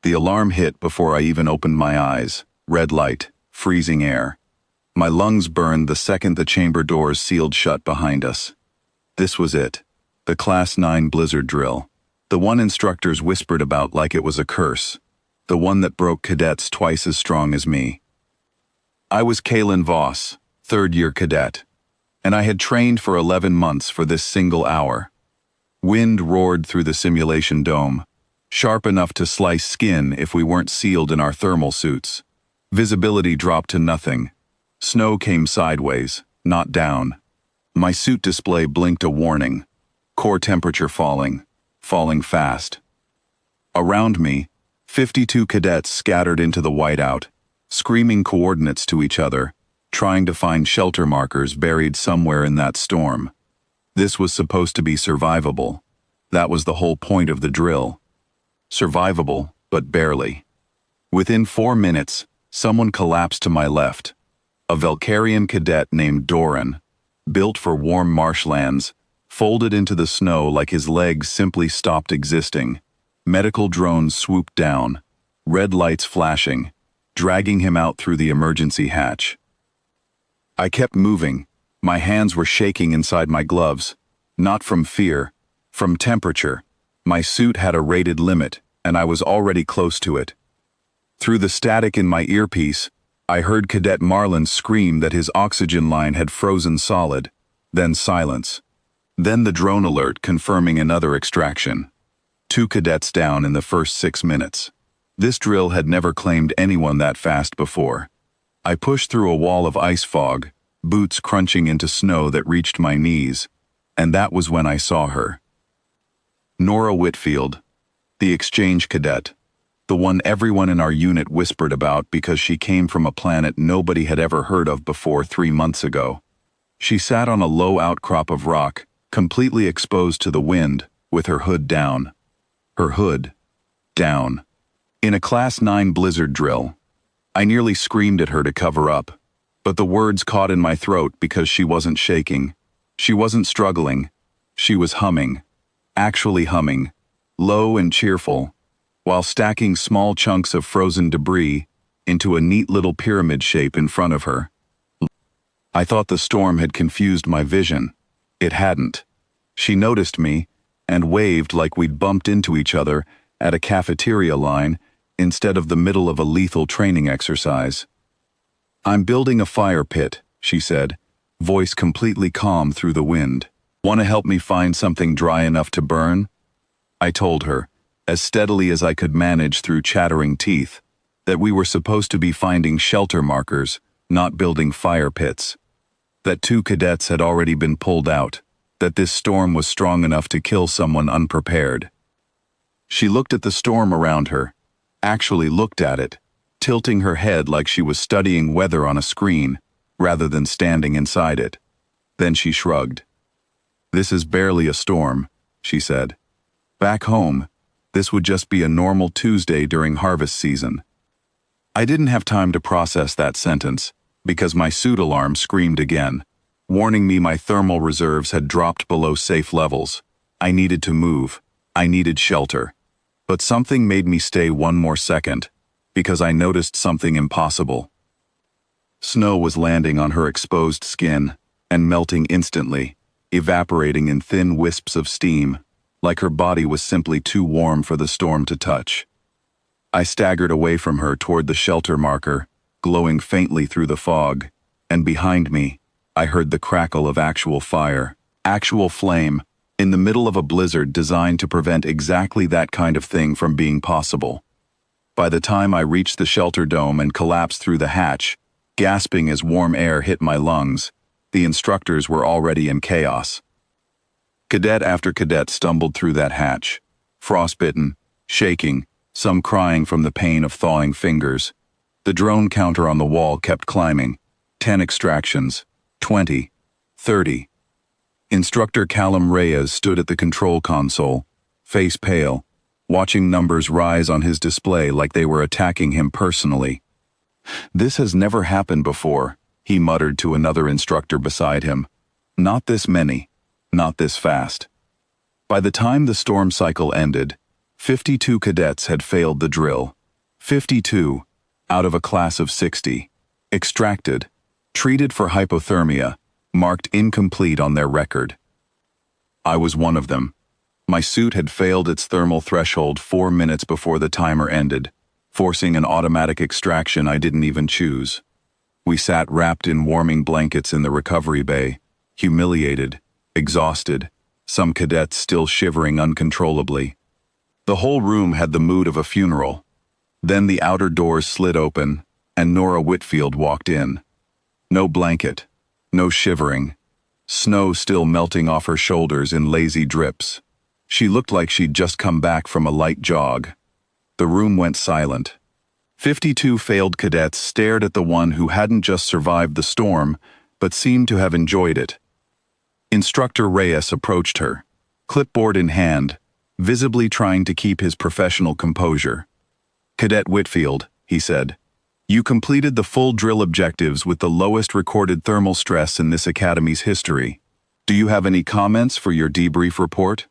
The alarm hit before I even opened my eyes. Red light, freezing air. My lungs burned the second the chamber doors sealed shut behind us. This was it. The Class 9 blizzard drill. The one instructors whispered about like it was a curse. The one that broke cadets twice as strong as me. I was Kalen Voss, third-year cadet, and I had trained for 11 months for this single hour. Wind roared through the simulation dome, sharp enough to slice skin if we weren't sealed in our thermal suits. Visibility dropped to nothing. Snow came sideways, not down. My suit display blinked a warning. Core temperature falling fast. Around me, 52 cadets scattered into the whiteout, screaming coordinates to each other, trying to find shelter markers buried somewhere in that storm. This was supposed to be survivable. That was the whole point of the drill. Survivable, but barely. Within 4 minutes, someone collapsed to my left. A Valkyrian cadet named Doran, built for warm marshlands, folded into the snow like his legs simply stopped existing. Medical drones swooped down, red lights flashing, dragging him out through the emergency hatch. I kept moving. My hands were shaking inside my gloves. Not from fear, from temperature. My suit had a rated limit, and I was already close to it. Through the static in my earpiece, I heard Cadet Marlin scream that his oxygen line had frozen solid, then silence. Then the drone alert confirming another extraction. 2 cadets down in the first 6 minutes. This drill had never claimed anyone that fast before. I pushed through a wall of ice fog, boots crunching into snow that reached my knees, and that was when I saw her. Nora Whitfield, the exchange cadet, the one everyone in our unit whispered about because she came from a planet nobody had ever heard of before 3 months ago. She sat on a low outcrop of rock, completely exposed to the wind, with her hood down. Her hood down. In a Class 9 blizzard drill. I nearly screamed at her to cover up, but the words caught in my throat because she wasn't shaking. She wasn't struggling. She was humming. Actually humming. Low and cheerful, while stacking small chunks of frozen debris into a neat little pyramid shape in front of her. I thought the storm had confused my vision. It hadn't. She noticed me and waved like we'd bumped into each other at a cafeteria line instead of the middle of a lethal training exercise. "I'm building a fire pit," she said, voice completely calm through the wind. "Want to help me find something dry enough to burn?" I told her, as steadily as I could manage through chattering teeth, that we were supposed to be finding shelter markers, not building fire pits. That 2 cadets had already been pulled out, that this storm was strong enough to kill someone unprepared. She looked at the storm around her, actually looked at it, tilting her head like she was studying weather on a screen, rather than standing inside it. Then she shrugged. "This is barely a storm," she said. "Back home, this would just be a normal Tuesday during harvest season." I didn't have time to process that sentence, because my suit alarm screamed again, warning me my thermal reserves had dropped below safe levels. I needed to move. I needed shelter. But something made me stay 1 more second, because I noticed something impossible. Snow was landing on her exposed skin and melting instantly, evaporating in thin wisps of steam, like her body was simply too warm for the storm to touch. I staggered away from her toward the shelter marker, glowing faintly through the fog, and behind me, I heard the crackle of actual fire, actual flame, in the middle of a blizzard designed to prevent exactly that kind of thing from being possible. By the time I reached the shelter dome and collapsed through the hatch, gasping as warm air hit my lungs, the instructors were already in chaos. Cadet after cadet stumbled through that hatch, frostbitten, shaking, some crying from the pain of thawing fingers. The drone counter on the wall kept climbing. 10 extractions, 20, 30. Instructor Callum Reyes stood at the control console, face pale, watching numbers rise on his display like they were attacking him personally. "This has never happened before," he muttered to another instructor beside him. "Not this many, not this fast." By the time the storm cycle ended, 52 cadets had failed the drill. 52, out of a class of 60. Extracted, treated for hypothermia, marked incomplete on their record. I was one of them. My suit had failed its thermal threshold 4 minutes before the timer ended, forcing an automatic extraction I didn't even choose. We sat wrapped in warming blankets in the recovery bay, humiliated, exhausted, some cadets still shivering uncontrollably. The whole room had the mood of a funeral. Then the outer doors slid open, and Nora Whitfield walked in. No blanket, no shivering, snow still melting off her shoulders in lazy drips. She looked like she'd just come back from a light jog. The room went silent. 52 failed cadets stared at the one who hadn't just survived the storm, but seemed to have enjoyed it. Instructor Reyes approached her, clipboard in hand, visibly trying to keep his professional composure. "Cadet Whitfield," he said, "you completed the full drill objectives with the lowest recorded thermal stress in this academy's history. Do you have any comments for your debrief report?"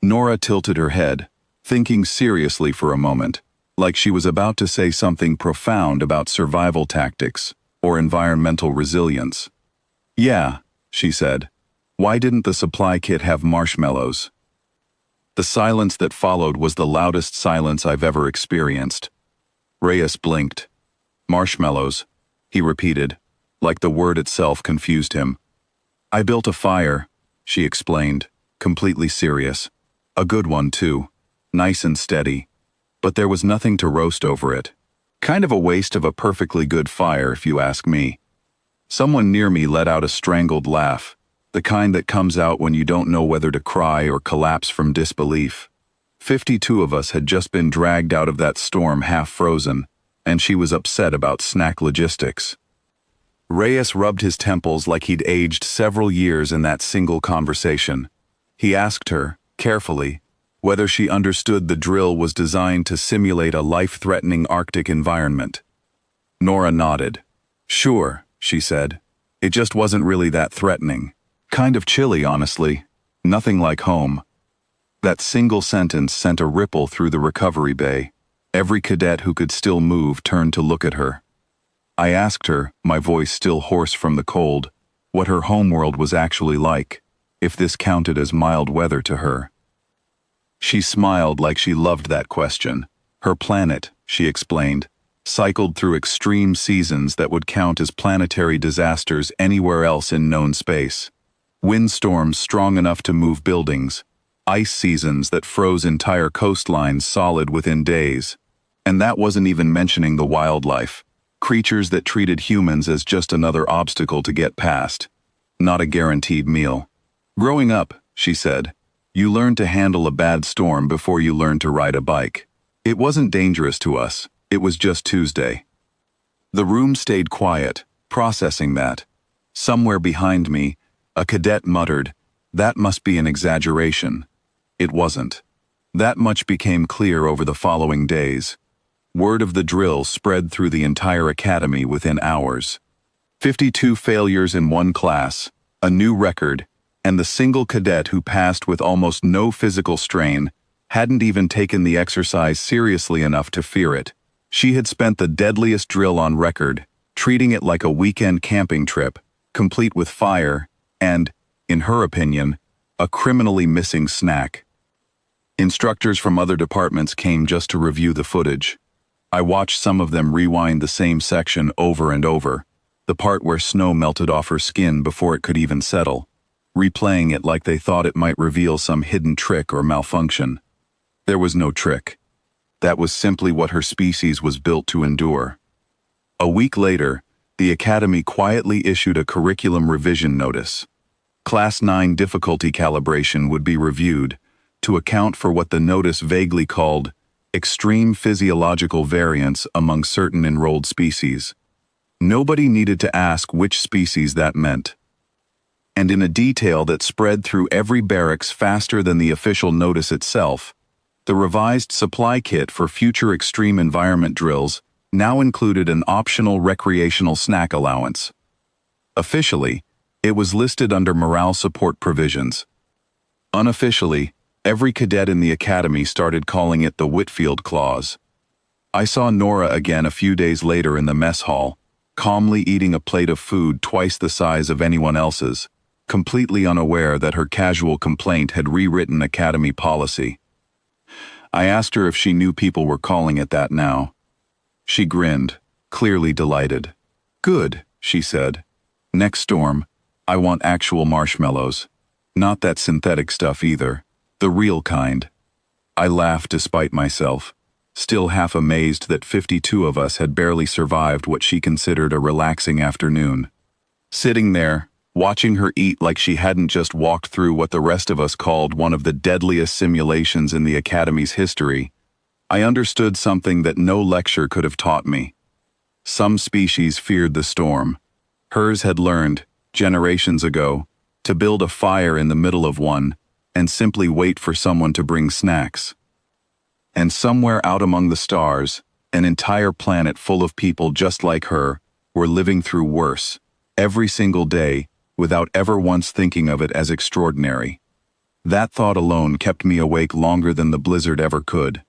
Nora tilted her head, thinking seriously for a moment, like she was about to say something profound about survival tactics or environmental resilience. "Yeah," she said. "Why didn't the supply kit have marshmallows?" The silence that followed was the loudest silence I've ever experienced. Reyes blinked. "Marshmallows," he repeated, like the word itself confused him. "I built a fire," she explained, completely serious. "A good one, too. Nice and steady. But there was nothing to roast over it. Kind of a waste of a perfectly good fire, if you ask me." Someone near me let out a strangled laugh, the kind that comes out when you don't know whether to cry or collapse from disbelief. 52 of us had just been dragged out of that storm half frozen, and she was upset about snack logistics. Reyes rubbed his temples like he'd aged several years in that single conversation. He asked her, carefully, whether she understood the drill was designed to simulate a life-threatening Arctic environment. Nora nodded. "Sure," she said. "It just wasn't really that threatening. Kind of chilly, honestly. Nothing like home." That single sentence sent a ripple through the recovery bay. Every cadet who could still move turned to look at her. I asked her, my voice still hoarse from the cold, what her homeworld was actually like, if this counted as mild weather to her. She smiled like she loved that question. Her planet, she explained, cycled through extreme seasons that would count as planetary disasters anywhere else in known space. Windstorms strong enough to move buildings, ice seasons that froze entire coastlines solid within days. And that wasn't even mentioning the wildlife, creatures that treated humans as just another obstacle to get past, not a guaranteed meal. "Growing up," she said, "you learned to handle a bad storm before you learned to ride a bike. It wasn't dangerous to us, it was just Tuesday." The room stayed quiet, processing that. Somewhere behind me, a cadet muttered, "That must be an exaggeration." It wasn't. That much became clear over the following days. Word of the drill spread through the entire academy within hours. 52 failures in one class, a new record, and the single cadet who passed with almost no physical strain hadn't even taken the exercise seriously enough to fear it. She had spent the deadliest drill on record, treating it like a weekend camping trip, complete with fire, and, in her opinion, a criminally missing snack. Instructors from other departments came just to review the footage. I watched some of them rewind the same section over and over, the part where snow melted off her skin before it could even settle, replaying it like they thought it might reveal some hidden trick or malfunction. There was no trick. That was simply what her species was built to endure. A week later, the Academy quietly issued a curriculum revision notice. Class 9 difficulty calibration would be reviewed to account for what the notice vaguely called extreme physiological variance among certain enrolled species. Nobody needed to ask which species that meant. And in a detail that spread through every barracks faster than the official notice itself, the revised supply kit for future extreme environment drills now included an optional recreational snack allowance. Officially, it was listed under morale support provisions. Unofficially, Every cadet in the academy started calling it the Whitfield Clause. I saw Nora again a few days later in the mess hall, calmly eating a plate of food twice the size of anyone else's, completely unaware that her casual complaint had rewritten academy policy. I asked her if she knew people were calling it that now. She grinned, clearly delighted. "Good," she said. "Next storm, I want actual marshmallows. Not that synthetic stuff either. The real kind." I laughed despite myself, still half amazed that 52 of us had barely survived what she considered a relaxing afternoon. Sitting there, watching her eat like she hadn't just walked through what the rest of us called one of the deadliest simulations in the Academy's history, I understood something that no lecture could have taught me. Some species feared the storm. Hers had learned, generations ago, to build a fire in the middle of one and simply wait for someone to bring snacks. And somewhere out among the stars, an entire planet full of people just like her were living through worse, every single day, without ever once thinking of it as extraordinary. That thought alone kept me awake longer than the blizzard ever could.